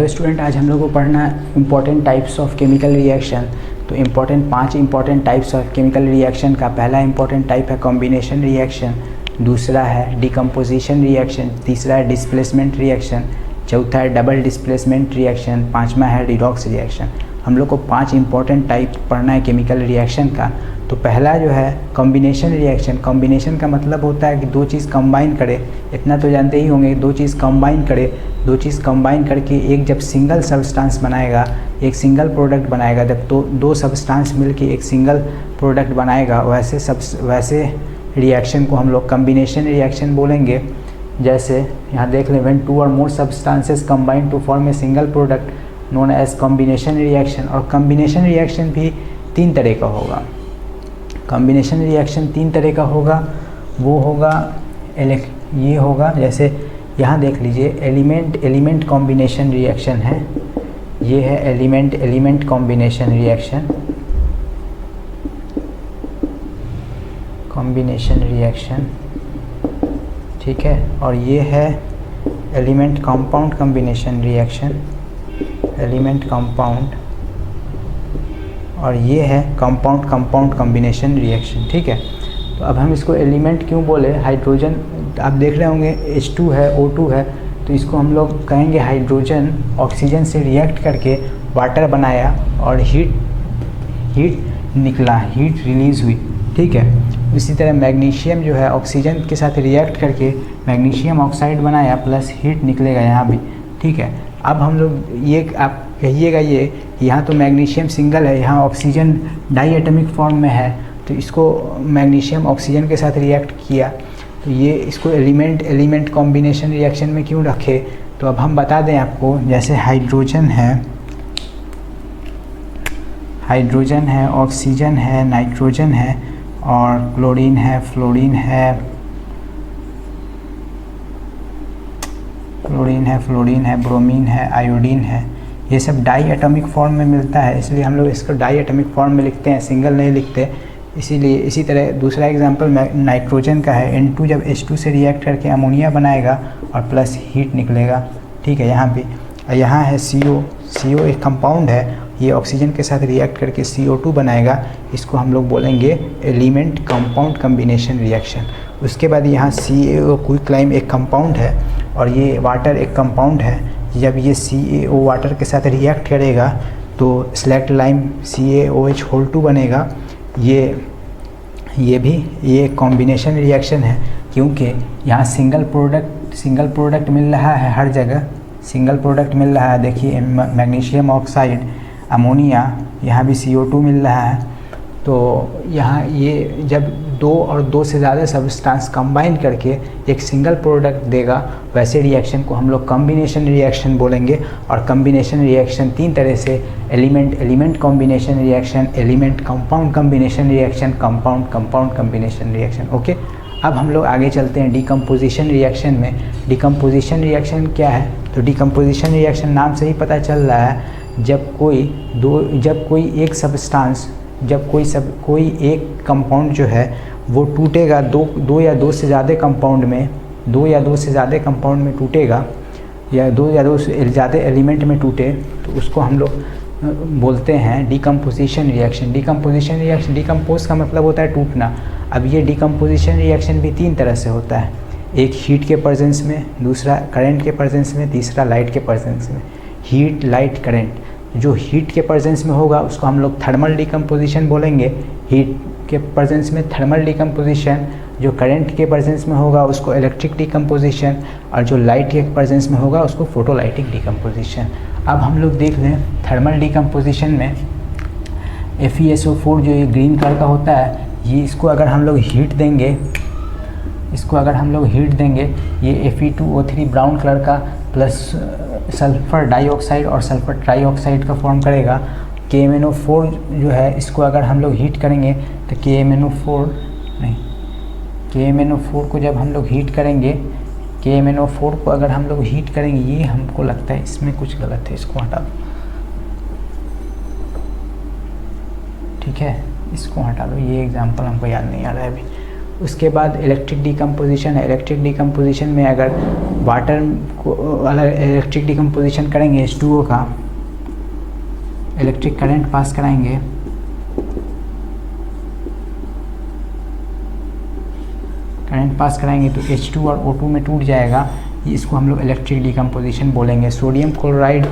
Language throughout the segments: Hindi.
हेलो स्टूडेंट, आज हम लोग को पढ़ना important types of chemical reaction. तो पांच important types of chemical reaction का पहला इम्पॉर्टेंट टाइप है कॉम्बिनेशन रिएक्शन, दूसरा है डिकम्पोजिशन रिएक्शन, तीसरा है डिस्प्लेसमेंट रिएक्शन, चौथा है डबल डिस्प्लेसमेंट रिएक्शन, पांचवा है रिडॉक्स रिएक्शन। हम लोग को 5 इम्पॉर्टेंट टाइप पढ़ना है केमिकल रिएक्शन का। तो पहला जो है कॉम्बिनेशन रिएक्शन। कॉम्बिनेशन का मतलब होता है कि दो चीज़ कंबाइन करे, इतना तो जानते ही होंगे, दो चीज़ कंबाइन करे, दो चीज़ कंबाइन करके एक जब सिंगल सब्सटेंस बनाएगा, एक सिंगल प्रोडक्ट बनाएगा, जब तो दो सब्सटेंस मिलके एक सिंगल प्रोडक्ट बनाएगा, वैसे रिएक्शन को हम लोग कॉम्बिनेशन रिएक्शन बोलेंगे। जैसे यहाँ देख लें, व्हेन 2 और more substances combine to form a single product known as combination reaction. और कॉम्बिनेशन रिएक्शन भी 3 तरह का होगा। कॉम्बिनेशन रिएक्शन 3 तरह का होगा। वो होगा ये होगा, जैसे यहाँ देख लीजिए, एलिमेंट कॉम्बिनेशन रिएक्शन है, ये है एलिमेंट कॉम्बिनेशन रिएक्शन, ठीक है। और ये है element compound combination reaction, element compound, और ये है कंपाउंड कॉम्बिनेशन रिएक्शन, ठीक है। तो अब हम इसको एलिमेंट क्यों बोले, हाइड्रोजन आप देख रहे होंगे H2 है, O2 है, तो इसको हम लोग कहेंगे हाइड्रोजन ऑक्सीजन से रिएक्ट करके वाटर बनाया और हीट निकला, हीट रिलीज़ हुई, ठीक है। इसी तरह मैग्नीशियम जो है ऑक्सीजन के साथ रिएक्ट करके मैग्नीशियम ऑक्साइड बनाया प्लस हीट निकलेगा यहाँ भी, ठीक है। अब हम लोग ये आप कहिएगा ये यहाँ तो मैग्नीशियम सिंगल है, यहाँ ऑक्सीजन डाई एटॉमिक फॉर्म में है, तो इसको मैग्नीशियम ऑक्सीजन के साथ रिएक्ट किया, तो ये इसको एलिमेंट कॉम्बिनेशन रिएक्शन में क्यों रखे। तो अब हम बता दें आपको, जैसे हाइड्रोजन है, ऑक्सीजन है, नाइट्रोजन है, और क्लोरीन है, फ्लोरीन है, ब्रोमीन है, आयोडीन है, ये सब डाई एटॉमिक फॉर्म में मिलता है, इसलिए हम लोग इसको डाई एटॉमिक फॉर्म में लिखते हैं, सिंगल नहीं लिखते। इसीलिए इसी तरह दूसरा एग्जांपल नाइट्रोजन का है, N2 जब H2 से रिएक्ट करके अमोनिया बनाएगा और प्लस हीट निकलेगा, ठीक है। यहाँ भी यहाँ है CO एक कंपाउंड है, ये ऑक्सीजन के साथ रिएक्ट करके CO2 बनाएगा, इसको हम लोग बोलेंगे एलिमेंट कंपाउंड कॉम्बिनेशन रिएक्शन। उसके बाद यहाँ CaO क्विकलाइम एक कंपाउंड है और ये वाटर एक कंपाउंड है। जब ये CaO वाटर के साथ रिएक्ट करेगा तो सेलेक्ट लाइम CaOH2 बनेगा। ये कॉम्बिनेशन रिएक्शन है, क्योंकि यहाँ सिंगल प्रोडक्ट मिल रहा है, हर जगह सिंगल प्रोडक्ट मिल रहा है। देखिए मैग्नीशियम ऑक्साइड, अमोनिया, यहाँ भी CO2 मिल रहा है। तो यहाँ ये जब 2 और 2 से ज़्यादा सब्सटेंस कंबाइन करके एक सिंगल प्रोडक्ट देगा, वैसे रिएक्शन को हम लोग कॉम्बिनेशन रिएक्शन बोलेंगे। और कॉम्बिनेशन रिएक्शन 3 तरह से, element combination reaction, element compound combination reaction, compound combination reaction, okay. अब हम लोग आगे चलते हैं डिकम्पोजिशन रिएक्शन में। डिकम्पोजिशन रिएक्शन क्या है, तो डिकम्पोजिशन रिएक्शन नाम से ही पता चल रहा है, जब कोई एक कंपाउंड जो है वो टूटेगा, दो या दो से ज़्यादा कंपाउंड में टूटेगा, या दो से ज़्यादा एलिमेंट में टूटे, तो उसको हम लोग बोलते हैं डिकम्पोजिशन रिएक्शन। डिकम्पोज का मतलब होता है टूटना। अब ये डिकम्पोजिशन रिएक्शन भी 3 तरह से होता है, एक हीट के प्रेजेंस में, दूसरा करंट के प्रेजेंस में, तीसरा लाइट के प्रेजेंस में। Heat, light, current. जो हीट के प्रेजेंस में होगा उसको हम लोग थर्मल डिकम्पोजिशन बोलेंगे, हीट के प्रेजेंस में थर्मल डिकम्पोजिशन। जो करंट के प्रेजेंस में होगा उसको इलेक्ट्रिक डिकम्पोजिशन, और जो लाइट के प्रेजेंस में होगा उसको फोटोलाइटिक डिकम्पोजिशन। अब हम लोग देख लें थर्मल डिकम्पोजिशन में FeSO4 जो ये ग्रीन कलर का होता है, ये इसको अगर हम लोग हीट देंगे, ये Fe2O3 ब्राउन कलर का प्लस सल्फ़र डाइऑक्साइड और सल्फ़र ट्राइऑक्साइड का फॉर्म करेगा। KMnO4 जो है, इसको अगर हम लोग हीट करेंगे तो KMnO4 को जब हम लोग हीट करेंगे, ये हमको लगता है इसमें कुछ गलत है, इसको हटा दो, ठीक है, इसको हटा दो, ये एग्जाम्पल हमको याद नहीं आ रहा है अभी। उसके बाद इलेक्ट्रिक डिकम्पोजिशन है। इलेक्ट्रिक डिकम्पोजिशन में अगर वाटर को इलेक्ट्रिक डिकम्पोजिशन करेंगे H2O का, इलेक्ट्रिक करंट पास कराएंगे, तो H2 और O2 में टूट जाएगा, इसको हम लोग इलेक्ट्रिक डिकम्पोजिशन बोलेंगे। सोडियम क्लोराइड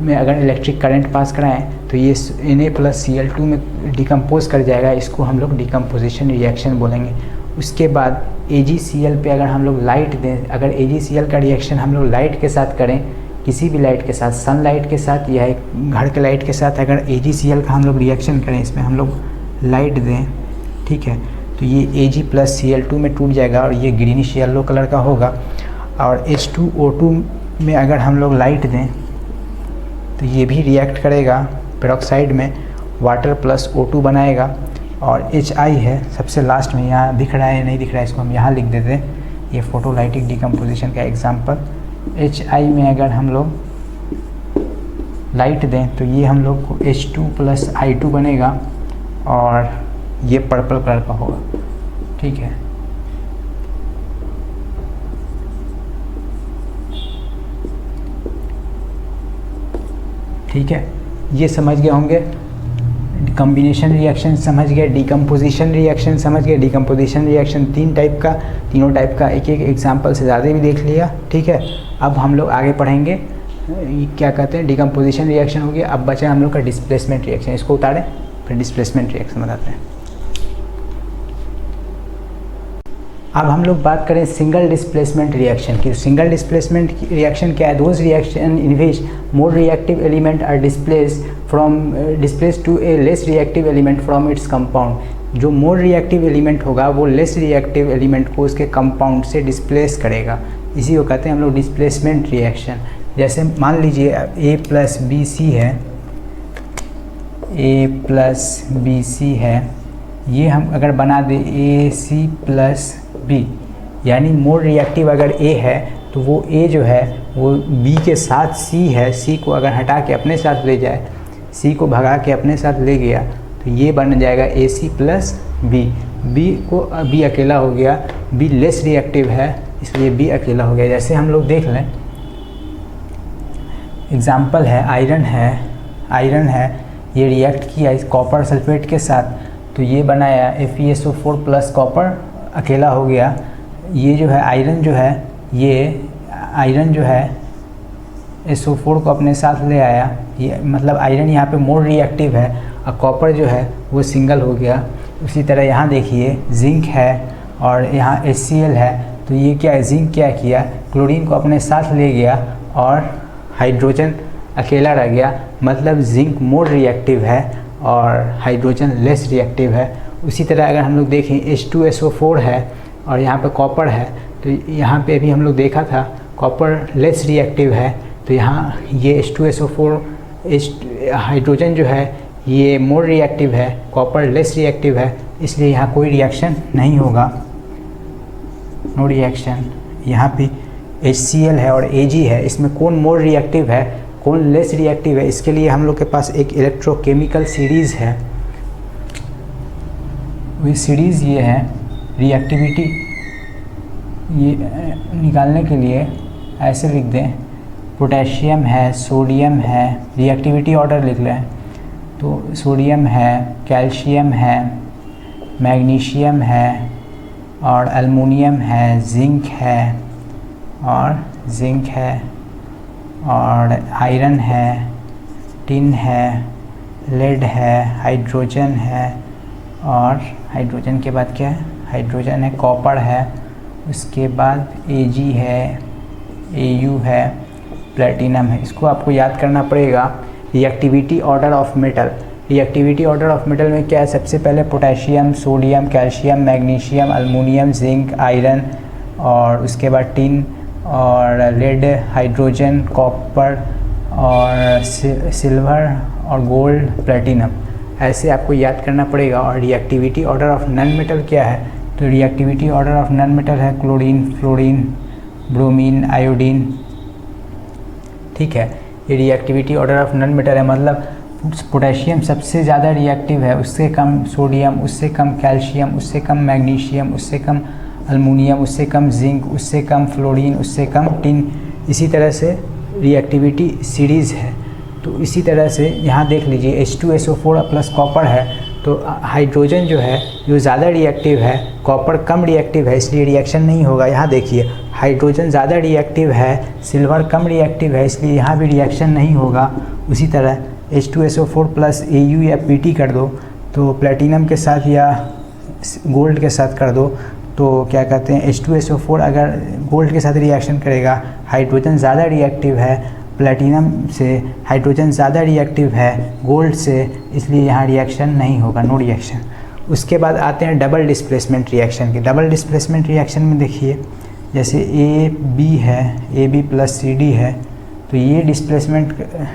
में अगर इलेक्ट्रिक करंट पास कराएं तो ये Na+Cl2 में डिकम्पोज कर जाएगा, इसको हम लोग डिकम्पोजिशन रिएक्शन बोलेंगे। उसके बाद AgCl पे अगर हम लोग लाइट दें, अगर AgCl का रिएक्शन हम लोग लाइट के साथ करें, किसी भी लाइट के साथ, सनलाइट के साथ या एक घर के लाइट के साथ अगर AgCl का हम लोग रिएक्शन करें, इसमें हम लोग लाइट दें, ठीक है, तो ये Ag+Cl2 में टूट जाएगा और ये ग्रीनिश येलो कलर का होगा। और H2O2 में अगर हम लोग लाइट दें तो ये भी रिएक्ट करेगा पेरोक्साइड में, वाटर प्लस O2 बनाएगा। और HI है सबसे लास्ट में, यहाँ दिख रहा है नहीं दिख रहा है, इसको हम यहाँ लिख देते हैं, ये फोटोलाइटिक डिकम्पोजिशन का एग्जांपल। HI में अगर हम लोग लाइट दें तो ये हम लोग को H2+I2 बनेगा और ये पर्पल कलर का होगा, ठीक है। ठीक है, ये समझ गए होंगे। कॉम्बिनेशन रिएक्शन समझ गए, डिकम्पोजिशन रिएक्शन समझ गए। डिकम्पोजिशन रिएक्शन तीनों टाइप का एक एग्जांपल से ज़्यादा भी देख लिया, ठीक है। अब हम लोग आगे पढ़ेंगे क्या कहते हैं, डिकम्पोजिशन रिएक्शन हो गया। अब बचा हम लोग का डिस्प्लेसमेंट रिएक्शन, इसको उतारें फिर डिस्प्लेसमेंट रिएक्शन बताते हैं। अब हम लोग बात करें सिंगल डिस्प्लेसमेंट रिएक्शन की। सिंगल डिस्प्लेसमेंट रिएक्शन क्या है? Those reaction in which more reactive element are displace to a less reactive element from its compound. जो मोर रिएक्टिव एलिमेंट होगा वो लेस रिएक्टिव एलिमेंट को उसके कंपाउंड से डिस्प्लेस करेगा, इसी को कहते हैं हम लोग डिस्प्लेसमेंट रिएक्शन। जैसे मान लीजिए A+BC है, A+BC है, ये हम अगर बना दें AC+B, यानी मोर रिएक्टिव अगर A है तो वो A जो है वो B के साथ C है, C को अगर हटा के अपने साथ ले जाए, C को भगा के अपने साथ ले गया तो ये बन जाएगा AC+B। B को B अकेला हो गया, B लेस रिएक्टिव है इसलिए B अकेला हो गया। जैसे हम लोग देख लें, एग्जाम्पल है आयरन है, ये रिएक्ट किया इस कॉपर सल्फेट के साथ तो ये बनाया FeSO4 प्लस कॉपर अकेला हो गया। ये जो है आयरन जो है SO4 को अपने साथ ले आया, ये मतलब आयरन यहाँ पे मोर रिएक्टिव है और कॉपर जो है वो सिंगल हो गया। उसी तरह यहाँ देखिए जिंक है और यहाँ HCl है, तो ये क्या है, जिंक क्या किया, क्लोरीन को अपने साथ ले गया और हाइड्रोजन अकेला रह गया, मतलब जिंक मोर रिएक्टिव है और हाइड्रोजन लेस रिएक्टिव है। उसी तरह अगर हम लोग देखें H2SO4 है और यहाँ पे कॉपर है, तो यहाँ पे भी हम लोग देखा था कॉपर लेस रिएक्टिव है, तो यहाँ ये H2SO4 हाइड्रोजन जो है ये मोर रिएक्टिव है, कॉपर लेस रिएक्टिव है, इसलिए यहाँ कोई रिएक्शन नहीं होगा, नो रिएक्शन। यहाँ पे HCl है और Ag है, इसमें कौन मोर रिएक्टिव है कौन लेस रिएक्टिव है, इसके लिए हम लोग के पास एक इलेक्ट्रोकेमिकल सीरीज़ है। वही सीरीज़ ये है, रिएक्टिविटी ये निकालने के लिए ऐसे लिख दें, पोटेशियम है, सोडियम है, रिएक्टिविटी ऑर्डर लिख लें तो सोडियम है, कैल्शियम है, मैग्नीशियम है और एल्युमिनियम है, जिंक है और आयरन है, टिन है, लेड है, हाइड्रोजन है और हाइड्रोजन के बाद क्या है, हाइड्रोजन है, कॉपर है, उसके बाद Ag है, Au है, प्लेटिनम है। इसको आपको याद करना पड़ेगा। Reactivity order of metal, reactivity order of metal में क्या है, सबसे पहले potassium, sodium, calcium, magnesium, aluminium, zinc, iron और उसके बाद टिन और लेड, हाइड्रोजन, कॉपर और सिल्वर और गोल्ड, प्लेटिनम, ऐसे आपको याद करना पड़ेगा। और reactivity order of non metal क्या है, तो reactivity order of non metal है क्लोरीन, फ्लोरीन, ब्रोमीन, आयोडीन, ठीक है। ये reactivity order of non metal है, मतलब पोटेशियम सबसे ज़्यादा रिएक्टिव है, उससे कम सोडियम, उससे कम कैल्शियम, उससे कम मैग्नीशियम, उससे कम अल्मुनियम, उससे कम जिंक, उससे कम फ्लोरीन, उससे कम टिन, इसी तरह से रिएक्टिविटी सीरीज़ है। तो इसी तरह से यहाँ देख लीजिए H2SO4 प्लस कॉपर है, तो हाइड्रोजन जो है जो ज़्यादा रिएक्टिव है, कॉपर कम रिएक्टिव है, इसलिए रिएक्शन नहीं होगा। यहाँ देखिए हाइड्रोजन ज़्यादा रिएक्टिव है, सिल्वर कम रिएक्टिव है, इसलिए यहाँ भी रिएक्शन नहीं होगा। उसी तरह H2SO4 प्लस Au या Pt कर दो तो प्लेटिनम के साथ या गोल्ड के साथ कर दो तो क्या कहते हैं H2SO4 अगर गोल्ड के साथ रिएक्शन करेगा, हाइड्रोजन ज़्यादा रिएक्टिव है प्लेटिनम से, हाइड्रोजन ज़्यादा रिएक्टिव है गोल्ड से, इसलिए यहाँ रिएक्शन नहीं होगा, नो रिएक्शन। उसके बाद आते हैं डबल डिस्प्लेसमेंट रिएक्शन के। डबल डिस्प्लेसमेंट रिएक्शन में देखिए जैसे AB है, AB प्लस CD है, तो ये डिस्प्लेसमेंट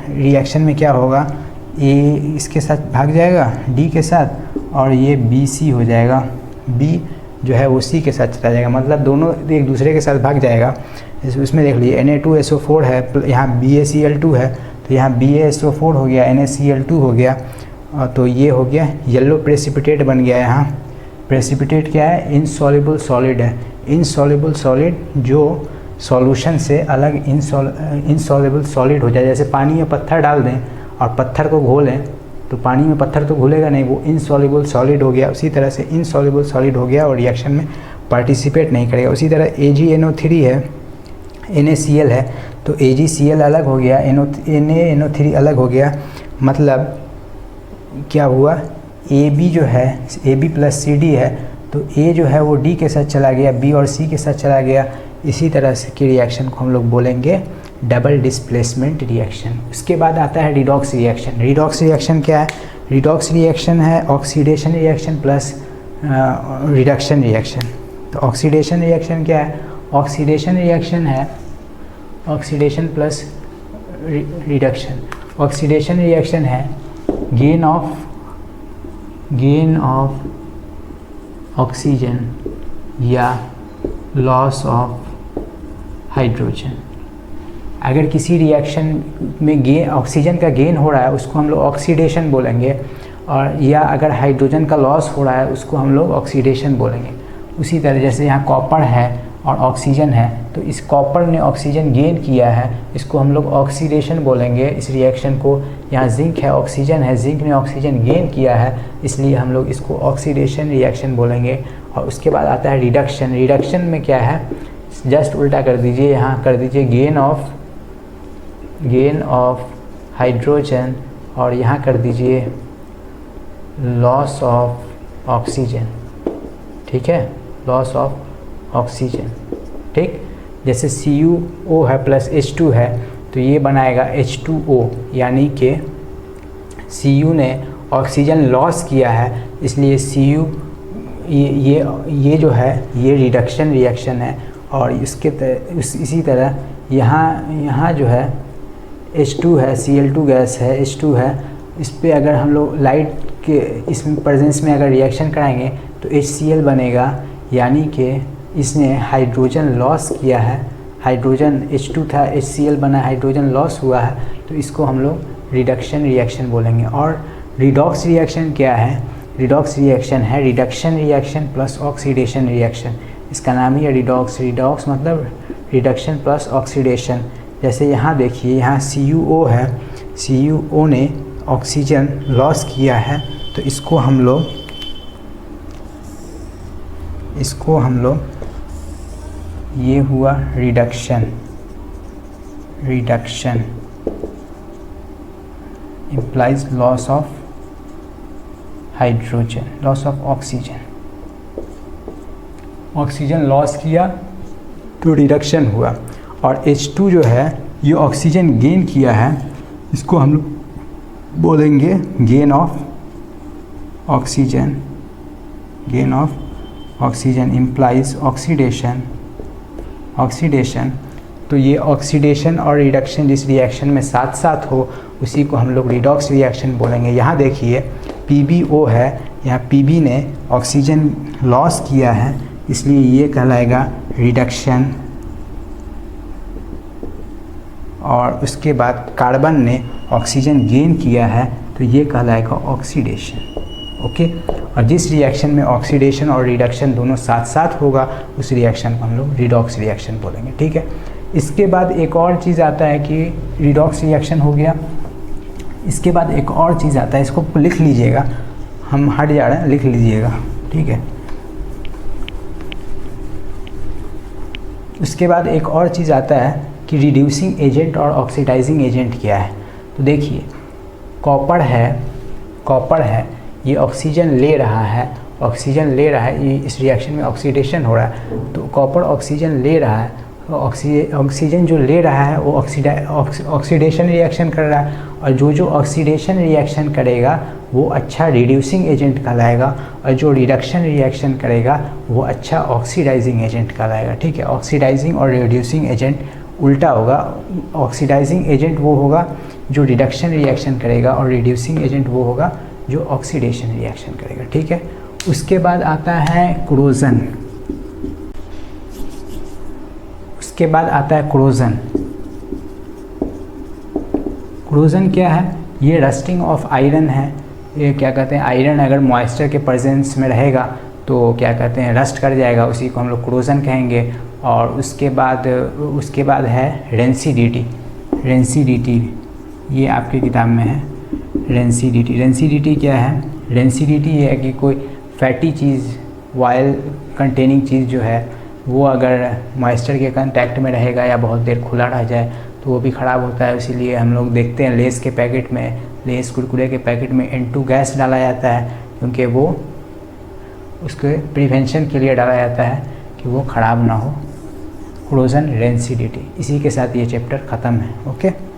रिएक्शन में क्या होगा, A इसके साथ भाग जाएगा D के साथ और ये BC हो जाएगा, B जो है वो C के साथ चला जाएगा, मतलब दोनों एक दूसरे के साथ भाग जाएगा। इसमें देख लीजिए Na2SO4 है, यहाँ BaCl2 है, तो यहाँ BaSO4 हो गया, NaCl2 हो गया, तो ये हो गया येलो प्रेसिपिटेट बन गया। यहाँ प्रेसिपिटेट क्या है, इनसॉल्युबल सॉलिड है। इनसॉल्युबल सॉलिड जो सॉल्यूशन से अलग इनसॉल्युबल सॉलिड हो जाए, जैसे पानी में पत्थर डाल दें और पत्थर को घोलें तो पानी में पत्थर तो घुलेगा नहीं, वो इनसॉल्युबल सॉलिड हो गया। उसी तरह से इनसॉल्युबल सॉलिड हो गया और रिएक्शन में पार्टिसिपेट नहीं करेगा। उसी तरह AgNO3 है, NaCl है, तो AgCl अलग हो गया, NaNO3 अलग हो गया, मतलब क्या हुआ, AB जो है AB प्लस CD है, तो A जो है वो D के साथ चला गया, B और C के साथ चला गया। इसी तरह से की रिएक्शन को हम लोग बोलेंगे डबल डिस्प्लेसमेंट रिएक्शन। उसके बाद आता है रिडॉक्स रिएक्शन। रिडॉक्स रिएक्शन क्या है, रिडॉक्स रिएक्शन है oxidation reaction plus reduction reaction. तो ऑक्सीडेशन रिएक्शन क्या है, ऑक्सीडेशन रिएक्शन है oxidation plus reduction. Oxidation reaction है गेन ऑफ ऑक्सीजन या लॉस ऑफ हाइड्रोजन। अगर किसी रिएक्शन में ऑक्सीजन का गेन हो रहा है उसको हम लोग ऑक्सीडेशन बोलेंगे, और या अगर हाइड्रोजन का लॉस हो रहा है उसको हम लोग ऑक्सीडेशन बोलेंगे। उसी तरह जैसे यहाँ कॉपर है और ऑक्सीजन है, तो इस कॉपर ने ऑक्सीजन गेन किया है, इसको हम लोग ऑक्सीडेशन बोलेंगे इस रिएक्शन को। यहाँ जिंक है, ऑक्सीजन है, जिंक ने ऑक्सीजन गेन किया है, इसलिए हम लोग इसको ऑक्सीडेशन रिएक्शन बोलेंगे। और उसके बाद आता है रिडक्शन। रिडक्शन में क्या है, जस्ट उल्टा कर दीजिए, यहाँ कर दीजिए गेन ऑफ हाइड्रोजन और यहाँ कर दीजिए लॉस ऑफ ऑक्सीजन। ठीक है, लॉस ऑफ ऑक्सीजन। ठीक, जैसे CuO है प्लस H2 है, तो ये बनाएगा H2O, यानी कि Cu ने ऑक्सीजन लॉस किया है, इसलिए Cu ये जो है ये रिडक्शन रिएक्शन है। और इसी तरह यहाँ जो है H2 है, Cl2 गैस है, H2 है, इस पर अगर हम लोग लाइट के इसमें प्रेजेंस में अगर रिएक्शन कराएंगे तो HCl बनेगा, यानी कि इसने हाइड्रोजन लॉस किया है। हाइड्रोजन H2 था, HCl बना, हाइड्रोजन लॉस हुआ है, तो इसको हम लोग रिडक्शन रिएक्शन बोलेंगे। और रिडॉक्स रिएक्शन क्या है, रिडॉक्स रिएक्शन है reduction reaction plus oxidation reaction. इसका नाम ही है रिडॉक्स। रिडॉक्स मतलब रिडक्शन प्लस ऑक्सीडेशन। जैसे यहाँ देखिए, यहाँ CuO है, CuO ने ऑक्सीजन लॉस किया है, तो इसको हम लोग ये हुआ reduction implies loss of hydrogen, loss of oxygen. Oxygen loss किया तो रिडक्शन हुआ। और H2 जो है ये ऑक्सीजन गेन किया है, इसको हम लोग बोलेंगे gain of oxygen. Gain of oxygen implies oxidation. तो ये ऑक्सीडेशन और रिडक्शन जिस रिएक्शन में साथ साथ हो उसी को हम लोग रिडॉक्स रिएक्शन बोलेंगे। यहाँ देखिए PbO है, यहाँ Pb ने ऑक्सीजन लॉस किया है, इसलिए ये कहलाएगा रिडक्शन। और उसके बाद कार्बन ने ऑक्सीजन गेन किया है, तो ये कहलाएगा ऑक्सीडेशन। ओके, और जिस रिएक्शन में ऑक्सीडेशन और रिडक्शन दोनों साथ साथ होगा उस रिएक्शन को हम लोग रिडॉक्स रिएक्शन बोलेंगे। ठीक है, इसके बाद एक और चीज़ आता है कि रिडॉक्स रिएक्शन हो गया, इसके बाद एक और चीज़ आता है, इसको लिख लीजिएगा, हम हट जा रहे हैं, लिख लीजिएगा। ठीक है, उसके बाद एक और चीज़ आता है कि रिड्यूसिंग एजेंट और ऑक्सीडाइजिंग एजेंट क्या है। तो देखिए, कॉपर है, ये ऑक्सीजन ले रहा है, ये इस रिएक्शन में ऑक्सीडेशन हो रहा है, तो कॉपर ऑक्सीजन ले रहा है, तो ऑक्सीजन जो ले रहा है वो ऑक्सीडेशन रिएक्शन कर रहा है, और जो ऑक्सीडेशन रिएक्शन करेगा वो अच्छा रिड्यूसिंग एजेंट कहलाएगा, और जो रिडक्शन रिएक्शन करेगा वो अच्छा ऑक्सीडाइजिंग एजेंट कहलाएगा। ठीक है, ऑक्सीडाइजिंग और रिड्यूसिंग एजेंट उल्टा होगा, ऑक्सीडाइजिंग एजेंट वो होगा जो रिडक्शन रिएक्शन करेगा, और रिड्यूसिंग एजेंट वो होगा जो ऑक्सीडेशन रिएक्शन करेगा। ठीक है, उसके बाद आता है क्रोजन, उसके बाद आता है क्रोजन। क्रोजन क्या है? ये रस्टिंग ऑफ आयरन है। ये क्या कहते हैं, आयरन अगर मॉइस्चर के प्रेजेंस में रहेगा तो क्या कहते हैं, रस्ट कर जाएगा, उसी को हम लोग क्रोजन कहेंगे। और उसके बाद है रेंसिडिटी, ये आपकी किताब में है रेंसिडिटी क्या है? रेंसिडिटी ये है कि कोई फैटी चीज़, ऑयल कंटेनिंग चीज़ जो है वो अगर मॉइस्चर के कांटेक्ट में रहेगा या बहुत देर खुला रह जाए तो वो भी ख़राब होता है। इसीलिए हम लोग देखते हैं लेस के पैकेट में, लेस कुरकुरे के पैकेट में N2 गैस डाला जाता है, क्योंकि वो उसके प्रिवेंशन के लिए डाला जाता है कि वो ख़राब ना हो। क्रोजन, रेंसिडिटी, इसी के साथ ये चैप्टर ख़त्म है। ओके।